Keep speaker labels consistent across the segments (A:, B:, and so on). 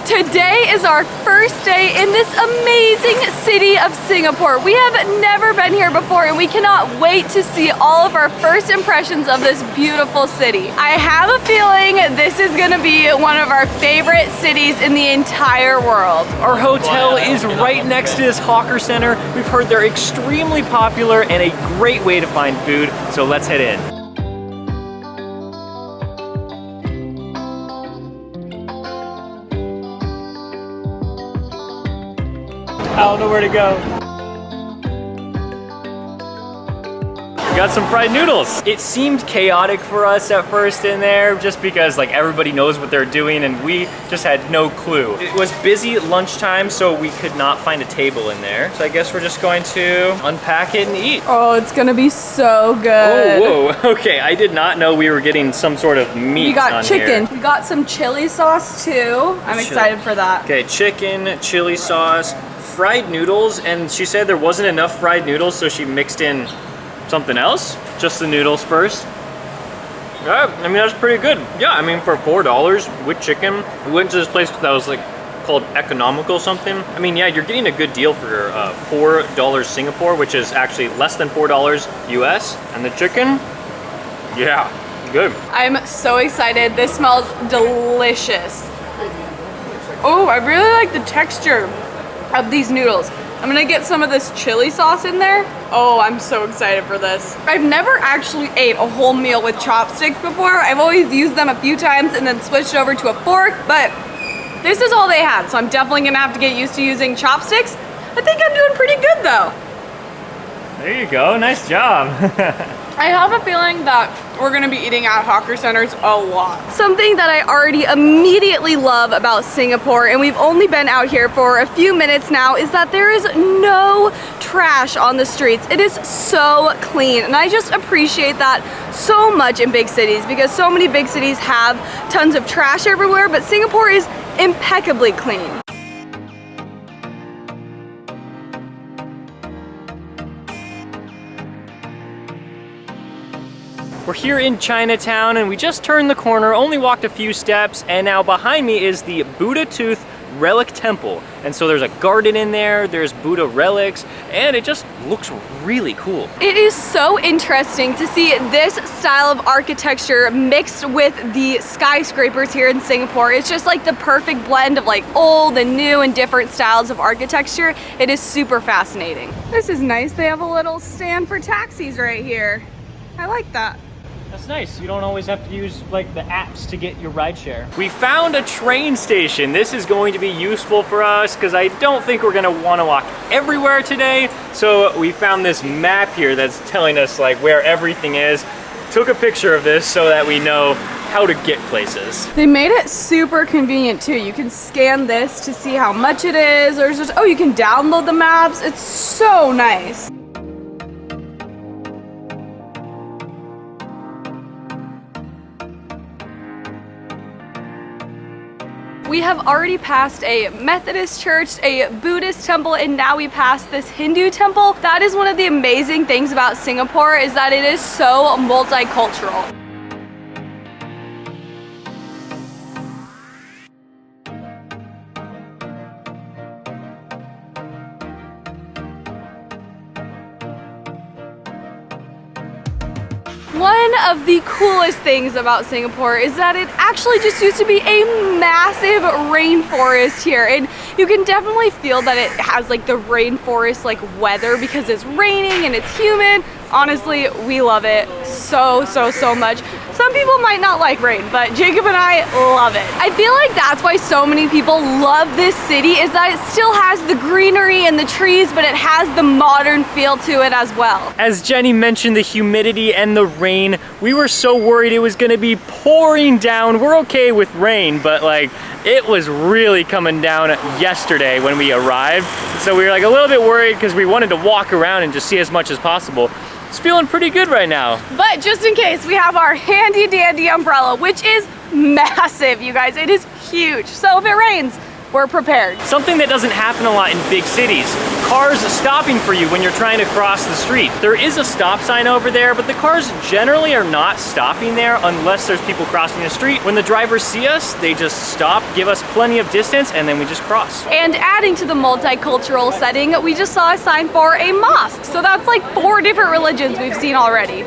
A: Today is our first day in this amazing city of Singapore. We have never been here before and we cannot wait to see all of our first impressions of this beautiful city. I have a feeling this is gonna be one of our favorite cities in the entire world.
B: Our hotel is right next to this hawker center. We've heard they're extremely popular and a great way to find food, so let's head in. I don't know where to go. We got some fried noodles. It seemed chaotic for us at first in there just because like everybody knows what they're doing and we just had no clue. It was busy at lunchtime, so we could not find a table in there. So I guess we're just going to unpack it and eat.
A: Oh, it's gonna be so good.
B: Oh, whoa, okay. I did not know we were getting some sort of meat.
A: We got
B: on
A: chicken.
B: Here.
A: We got some chili sauce too. I'm excited for that.
B: Okay, chicken, chili sauce, fried noodles, and she said there wasn't enough fried noodles, so she mixed in something else. Just the noodles first. Yeah, I mean, that's pretty good. Yeah, I mean, for $4 with chicken, we went to this place that was like called Economical something. I mean, yeah, you're getting a good deal for $4 Singapore, which is actually less than $4 US. And the chicken, yeah, good.
A: I'm so excited. This smells delicious. Oh, I really like the texture of these noodles. I'm gonna get some of this chili sauce in there. Oh, I'm so excited for this. I've never actually ate a whole meal with chopsticks before. I've always used them a few times and then switched over to a fork, but this is all they had, so I'm definitely gonna have to get used to using chopsticks. I think I'm doing pretty good though.
B: There you go, nice job.
A: I have a feeling that we're gonna be eating at hawker centers a lot. Something that I already immediately love about Singapore, and we've only been out here for a few minutes now, is that there is no trash on the streets. It is so clean, and I just appreciate that so much in big cities because so many big cities have tons of trash everywhere, but Singapore is impeccably clean.
B: We're here in Chinatown and we just turned the corner, only walked a few steps, and now behind me is the Buddha Tooth Relic Temple. And so there's a garden in there, there's Buddha relics, and it just looks really cool.
A: It is so interesting to see this style of architecture mixed with the skyscrapers here in Singapore. It's just like the perfect blend of like old and new and different styles of architecture. It is super fascinating. This is nice. They have a little stand for taxis right here. I like that.
B: That's nice. You don't always have to use like the apps to get your rideshare. We found a train station. This is going to be useful for us because I don't think we're gonna want to walk everywhere today. So we found this map here that's telling us like where everything is. Took a picture of this so that we know how to get places.
A: They made it super convenient too. You can scan this to see how much it is. There's just, oh, you can download the maps. It's so nice. We have already passed a Methodist church, a Buddhist temple, and now we passed this Hindu temple. That is one of the amazing things about Singapore, is that it is so multicultural. One of the coolest things about Singapore is that it actually just used to be a massive rainforest here, and you can definitely feel that it has like the rainforest like weather because it's raining and it's humid. Honestly, we love it so much. Some people might not like rain, but Jacob and I love it. I feel like that's why so many people love this city, is that it still has the greenery and the trees, but it has the modern feel to it as well.
B: As Jenny mentioned, the humidity and the rain, we were so worried it was gonna be pouring down. We're okay with rain, but like it was really coming down yesterday when we arrived. So we were like a little bit worried because we wanted to walk around and just see as much as possible. It's feeling pretty good right now.
A: But just in case, we have our handy dandy umbrella, which is massive, you guys. It is huge. So if it rains, we're prepared.
B: Something that doesn't happen a lot in big cities. Cars stopping for you when you're trying to cross the street. There is a stop sign over there, but the cars generally are not stopping there unless there's people crossing the street. When the drivers see us, they just stop, give us plenty of distance, and then we just cross.
A: And adding to the multicultural setting, we just saw a sign for a mosque. So that's like 4 different religions we've seen already.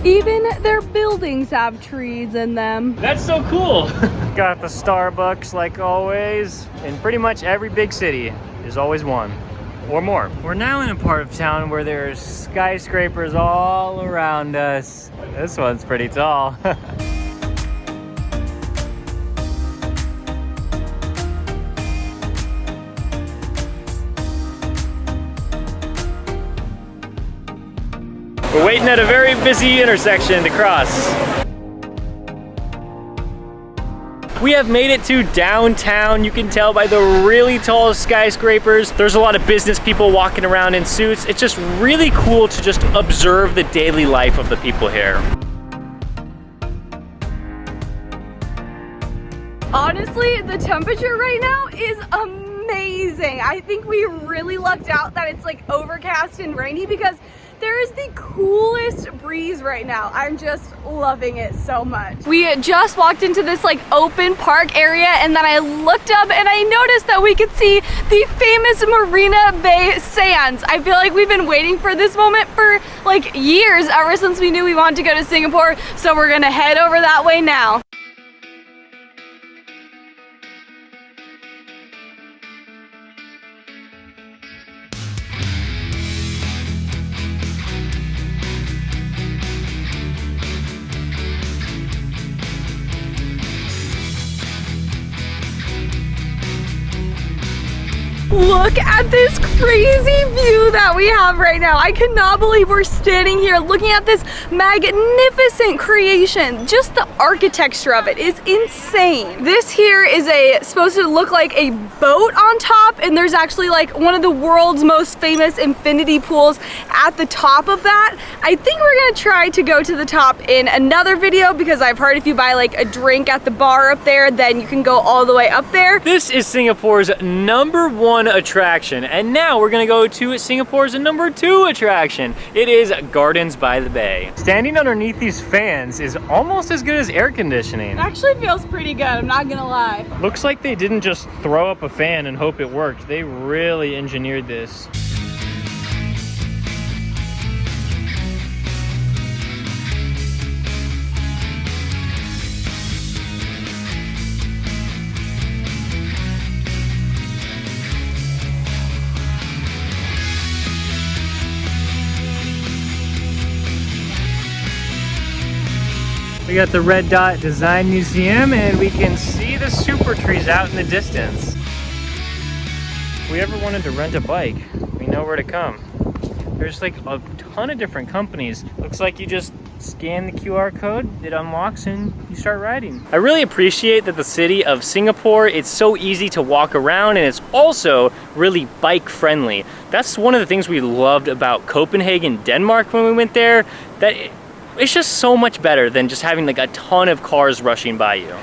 A: Even their buildings have trees in them.
B: That's so cool. Got the Starbucks like always. In pretty much every big city, there's always one or more. We're now in a part of town where there's skyscrapers all around us. This one's pretty tall. We're waiting at a very busy intersection to cross. We have made it to downtown. You can tell by the really tall skyscrapers. There's a lot of business people walking around in suits. It's just really cool to just observe the daily life of the people here.
A: Honestly, the temperature right now is amazing. I think we really lucked out that it's like overcast and rainy because there is the coolest breeze right now. I'm just loving it so much. We just walked into this like open park area and then I looked up and I noticed that we could see the famous Marina Bay Sands. I feel like we've been waiting for this moment for like years, ever since we knew we wanted to go to Singapore. So we're gonna head over that way now. Look at this crazy view that we have right now. I cannot believe we're standing here looking at this magnificent creation. Just the architecture of it is insane. This here is supposed to look like a boat on top, and there's actually like one of the world's most famous infinity pools at the top of that. I think we're gonna try to go to the top in another video because I've heard if you buy like a drink at the bar up there, then you can go all the way up there.
B: This is Singapore's #1 attraction, and now we're gonna go to Singapore's #2 attraction. It is Gardens by the Bay. Standing underneath these fans is almost as good as air conditioning.
A: It actually feels pretty good, I'm not gonna lie.
B: Looks like they didn't just throw up a fan and hope it worked. They really engineered this. We got the Red Dot Design Museum and we can see the super trees out in the distance. If we ever wanted to rent a bike, we know where to come. There's like a ton of different companies. Looks like you just scan the QR code, it unlocks and you start riding. I really appreciate that the city of Singapore, it's so easy to walk around and it's also really bike friendly. That's one of the things we loved about Copenhagen, Denmark when we went there, that it's just so much better than just having like a ton of cars rushing by you.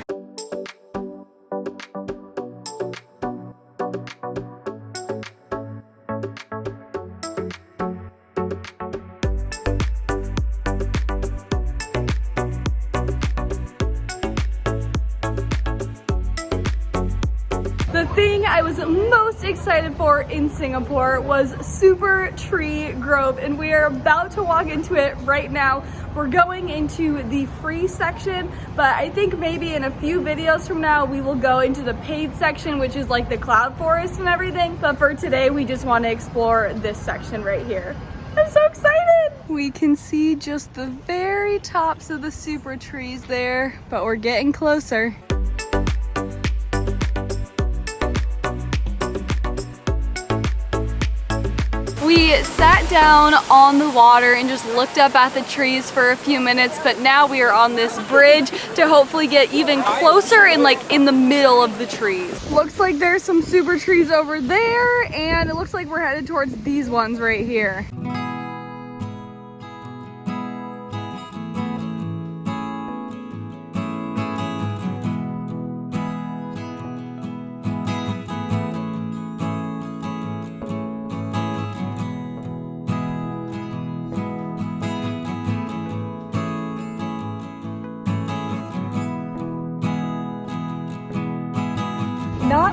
A: The thing I was most excited for in Singapore was Super Tree Grove, and we are about to walk into it right now. We're going into the free section, but I think maybe in a few videos from now we will go into the paid section, which is like the cloud forest and everything. But for today, we just want to explore this section right here. I'm so excited! We can see just the very tops of the super trees there, but we're getting closer. We sat down on the water and just looked up at the trees for a few minutes, but now we are on this bridge to hopefully get even closer and like in the middle of the trees. Looks like there's some super trees over there, and it looks like we're headed towards these ones right here.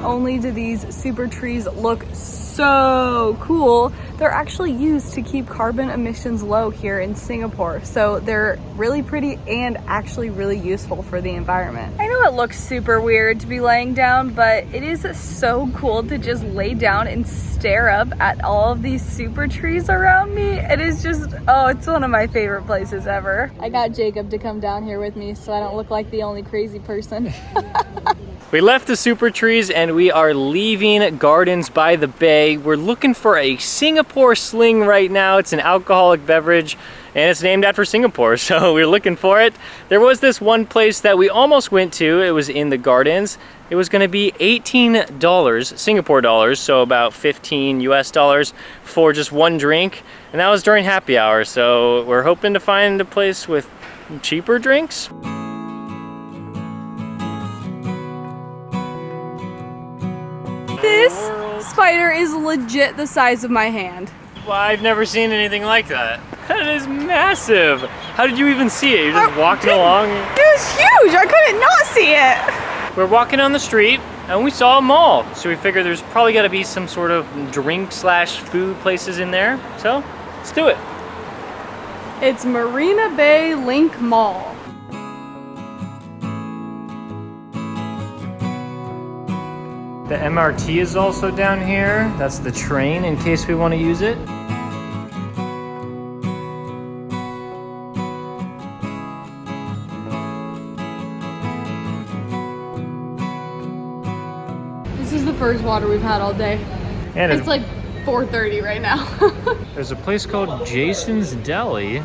A: not only do these super trees look so cool, they're actually used to keep carbon emissions low here in Singapore. So they're really pretty and actually really useful for the environment. I know it looks super weird to be laying down, but it is so cool to just lay down and stare up at all of these super trees around me. It is just, oh, it's one of my favorite places ever. I got Jacob to come down here with me so I don't look like the only crazy person.
B: We left the super trees and we are leaving Gardens by the Bay. We're looking for a Singapore Sling right now. It's an alcoholic beverage and it's named after Singapore, so we're looking for it. There was this one place that we almost went to. It was in the Gardens. It was gonna be $18 Singapore dollars, so about 15 US dollars for just one drink. And that was during happy hour, so we're hoping to find a place with cheaper drinks.
A: This spider is legit the size of my hand.
B: Well, I've never seen anything like that. That is massive. How did you even see it? You're just walking along?
A: It was huge. I couldn't not see it.
B: We're walking on the street and we saw a mall. So we figured there's probably got to be some sort of drink slash food places in there. So let's do it.
A: It's Marina Bay Link Mall.
B: The MRT is also down here. That's the train in case we want to use it.
A: This is the first water we've had all day.
B: And
A: it's like 4:30 right now.
B: There's a place called Jason's Deli.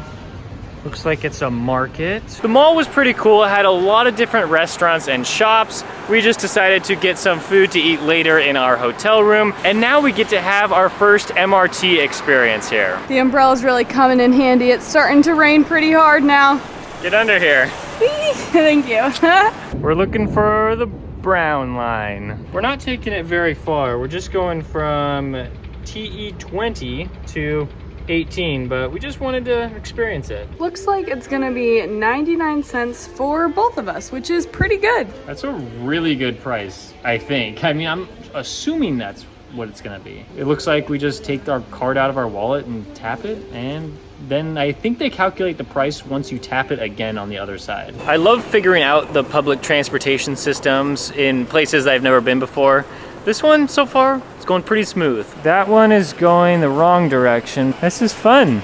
B: Looks like it's a market. The mall was pretty cool. It had a lot of different restaurants and shops. We just decided to get some food to eat later in our hotel room. And now we get to have our first MRT experience here.
A: The umbrella's really coming in handy. It's starting to rain pretty hard now.
B: Get under here.
A: Thank you.
B: We're looking for the brown line. We're not taking it very far. We're just going from TE20 to 18, but we just wanted to experience it.
A: Looks like it's gonna be 99 cents for both of us, which is pretty good.
B: That's a really good price, I think. I mean, I'm assuming that's what it's gonna be. It looks like we just take our card out of our wallet and tap it, and then I think they calculate the price once you tap it again on the other side. I love figuring out the public transportation systems in places I've never been before. This one, so far, it's going pretty smooth. That one is going the wrong direction. This is fun.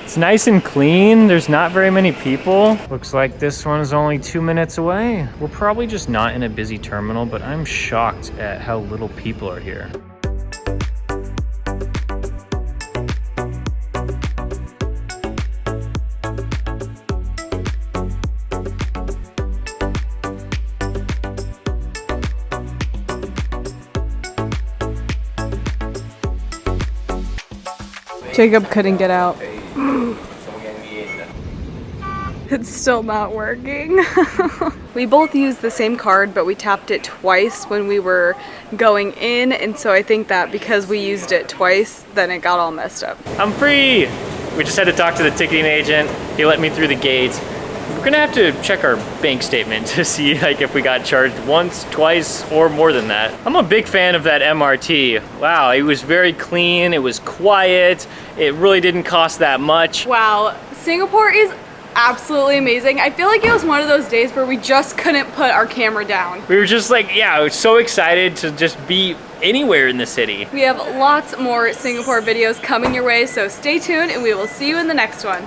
B: It's nice and clean. There's not very many people. Looks like this one is only 2 minutes away. We're probably just not in a busy terminal, but I'm shocked at how little people are here.
A: Jacob couldn't get out. It's still not working. We both used the same card, but we tapped it twice when we were going in, and so I think that because we used it twice, then it got all messed up.
B: I'm free! We just had to talk to the ticketing agent. He let me through the gate. We're gonna have to check our bank statement to see like if we got charged once, twice, or more than that. I'm a big fan of that MRT. Wow, it was very clean, it was quiet, it really didn't cost that much.
A: Wow, Singapore is absolutely amazing. I feel like it was one of those days where we just couldn't put our camera down.
B: We were just like, yeah, I was so excited to just be anywhere in the city.
A: We have lots more Singapore videos coming your way, so stay tuned and we will see you in the next one.